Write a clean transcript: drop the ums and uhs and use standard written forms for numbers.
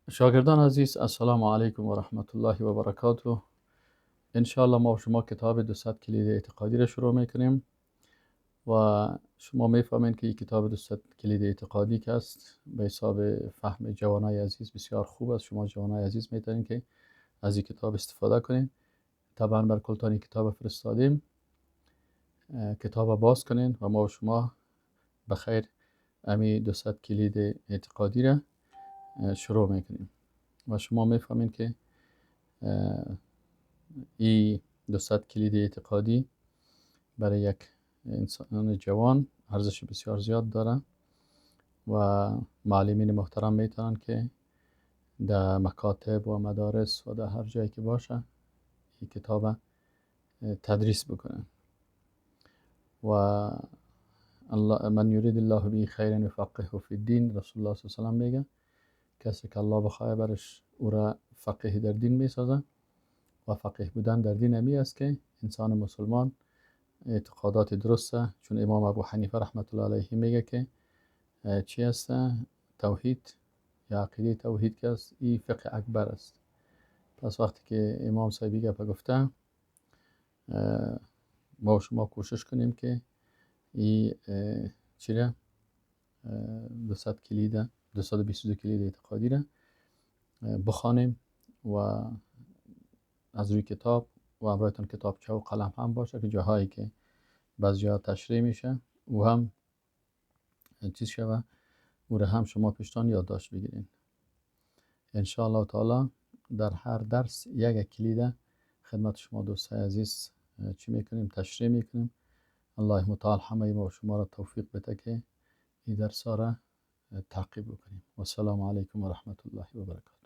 شاگردان عزیز، السلام علیکم و رحمت الله و برکاته. انشاءالله ما شما کتاب 200 کلید اعتقادی را شروع میکنیم و شما میفهمین که این کتاب 200 کلید اعتقادی که است به حساب فهم جوانای عزیز بسیار خوب است. شما جوانای عزیز میتونین که از این کتاب استفاده کنین. طبعا بر کلتانی کتاب فرستادیم، کتاب باز کنین و ما شما بخیر امی 200 کلید اعتقادی را شروع میکنیم و شما میفهمین که این 200 کلید اعتقادی برای یک انسان جوان ارزش بسیار زیاد داره و معلمین محترم میتونن که در مکاتب و مدارس و در هر جایی که باشه این کتاب تدریس بکنن. و من یرید الله به خیر یفقهه فی الدین، رسول الله صلی الله علیه و میگه کسی که الله بخواه برش او را فقیه در دین میسازه و فقیه بودن در دین همی است که انسان مسلمان اعتقادات درسته. چون امام ابو حنیفه رحمت الله علیه میگه که چی است توحید یا عقیده توحید که است این فقه اکبر است. پس وقتی که امام صاحبی گفته گفته ما و شما کوشش کنیم که این چیه 200 کلید 222 کلید اعتقادی را بخوانیم و از روی کتاب و همراهتان کتابچه و قلم هم باشه که جاهایی که بعضی جا تشریح میشه و هم چیز شوه او را هم شما پشتان یادداشت بگیرین. انشاءالله تعالی در هر درس یک کلید خدمت شما دوستای عزیز چی میکنیم تشریح میکنیم. الله متعال همه ما و شما را توفیق بده که این درس را تعقیب بکنیم. و السلام علیکم و رحمت الله و برکاته.